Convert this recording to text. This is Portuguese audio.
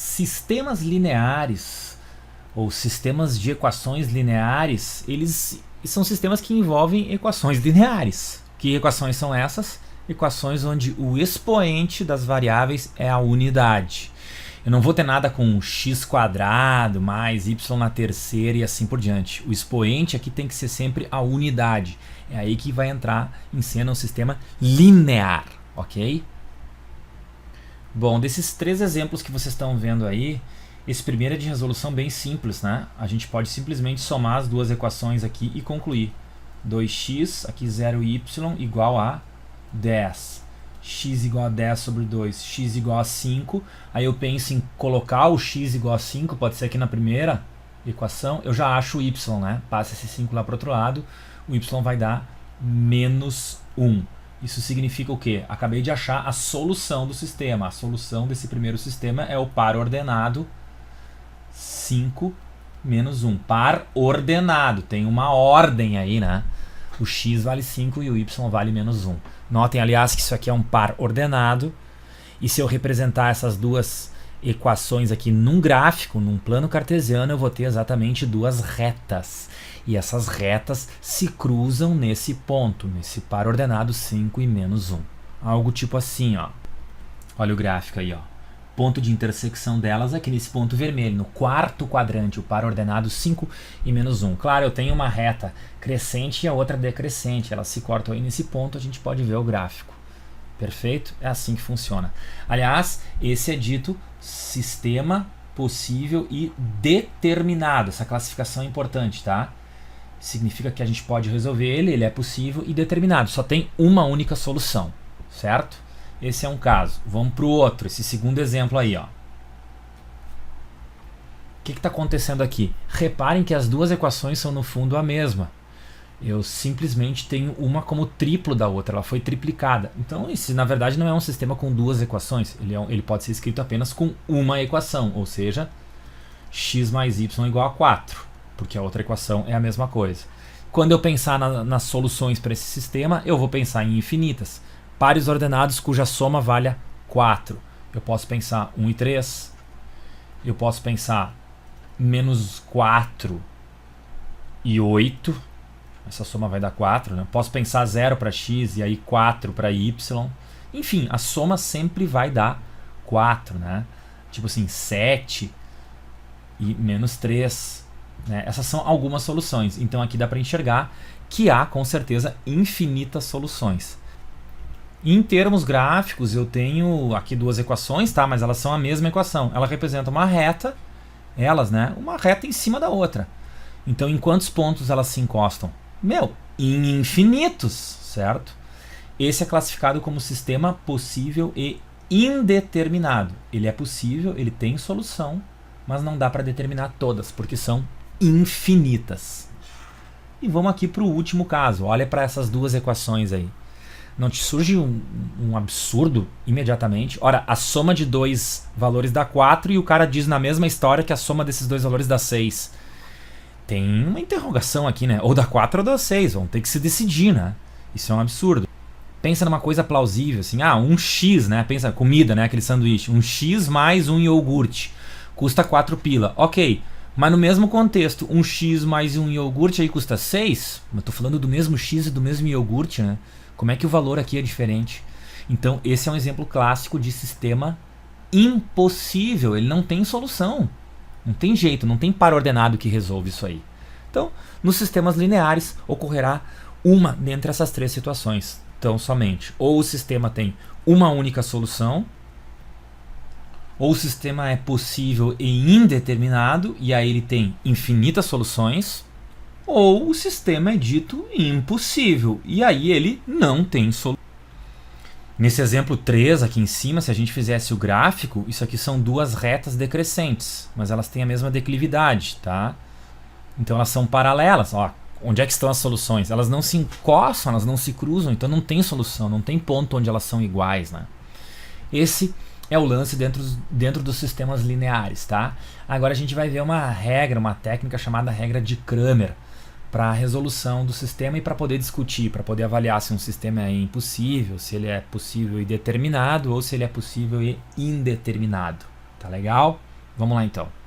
Sistemas lineares ou sistemas de equações lineares, eles são sistemas que envolvem equações lineares. Que equações são essas? Equações onde o expoente das variáveis é a unidade. Eu não vou ter nada com x² mais y na terceira e assim por diante. O expoente aqui tem que ser sempre a unidade. É aí que vai entrar em cena um sistema linear, ok? Bom, desses três exemplos que vocês estão vendo aí, esse primeiro é de resolução bem simples, né? A gente pode simplesmente somar as duas equações aqui e concluir. 2x, aqui 0y, igual a 10. X igual a 10 sobre 2, x igual a 5. Aí eu penso em colocar o x igual a 5, pode ser aqui na primeira equação. Eu já acho o y, né? Passa esse 5 lá para o outro lado, o y vai dar menos 1. Isso significa o quê? Acabei de achar a solução do sistema. A solução desse primeiro sistema é o par ordenado 5 menos 1. Par ordenado. Tem uma ordem aí, né? O x vale 5 e o y vale menos 1. Notem, aliás, que isso aqui é um par ordenado. E se eu representar essas duas equações aqui num gráfico, num plano cartesiano, eu vou ter exatamente duas retas. E essas retas se cruzam nesse ponto, nesse par ordenado 5 e menos 1. Algo tipo assim, ó. Olha o gráfico aí, ó. Ponto de intersecção delas aqui nesse ponto vermelho, no quarto quadrante, o par ordenado 5 e menos 1. Claro, eu tenho uma reta crescente e a outra decrescente. Elas se cortam aí nesse ponto, a gente pode ver o gráfico. Perfeito? É assim que funciona. Aliás, esse é dito sistema possível e determinado. Essa classificação é importante, tá? Significa que a gente pode resolver ele é possível e determinado. Só tem uma única solução, certo? Esse é um caso. Vamos para o outro, esse segundo exemplo aí, ó. O que está acontecendo aqui? Reparem que as duas equações são no fundo a mesma. Eu simplesmente tenho uma como triplo da outra, ela foi triplicada. Então, esse na verdade não é um sistema com duas equações, ele pode ser escrito apenas com uma equação, ou seja, x mais y igual a 4, porque a outra equação é a mesma coisa. Quando eu pensar nas soluções para esse sistema, eu vou pensar em infinitas. Pares ordenados cuja soma valha 4. Eu posso pensar 1 e 3, eu posso pensar menos 4 e 8, essa soma vai dar 4, né? Posso pensar 0 para x e aí 4 para y. Enfim, a soma sempre vai dar 4, né? Tipo assim, 7 e menos 3. Né? Essas são algumas soluções. Então aqui dá para enxergar que há, com certeza, infinitas soluções. Em termos gráficos, eu tenho aqui duas equações, tá? Mas elas são a mesma equação. Ela representa uma reta, né? Uma reta em cima da outra. Então, em quantos pontos elas se encostam? Em infinitos, certo? Esse é classificado como sistema possível e indeterminado. Ele é possível, ele tem solução, mas não dá para determinar todas, porque são infinitas. E vamos aqui para o último caso. Olha para essas duas equações aí. Não te surge um absurdo imediatamente? Ora, a soma de dois valores dá 4 e o cara diz na mesma história que a soma desses dois valores dá 6. Tem uma interrogação aqui, né? Ou dá 4 ou dá 6. Vão ter que se decidir, né? Isso é um absurdo. Pensa numa coisa plausível, assim, um x, né? Pensa, comida, né? Aquele sanduíche. Um x mais um iogurte. Custa 4 pila. Ok, mas no mesmo contexto, um x mais um iogurte aí custa 6? Mas tô falando do mesmo x e do mesmo iogurte, né? Como é que o valor aqui é diferente? Então, esse é um exemplo clássico de sistema impossível. Ele não tem solução. Não tem jeito, não tem par ordenado que resolve isso aí. Então, nos sistemas lineares, ocorrerá uma dentre essas três situações. Então, somente, ou o sistema tem uma única solução, ou o sistema é possível e indeterminado, e aí ele tem infinitas soluções, ou o sistema é dito impossível, e aí ele não tem solução. Nesse exemplo 3 aqui em cima, se a gente fizesse o gráfico, isso aqui são duas retas decrescentes, mas elas têm a mesma declividade, tá? Então elas são paralelas. Ó, onde é que estão as soluções? Elas não se encostam, elas não se cruzam, então não tem solução, não tem ponto onde elas são iguais, né? Esse é o lance dentro dos sistemas lineares, tá? Agora a gente vai ver uma regra, uma técnica chamada regra de Cramer, para a resolução do sistema e para poder discutir, para poder avaliar se um sistema é impossível, se ele é possível e determinado ou se ele é possível e indeterminado. Tá legal? Vamos lá então.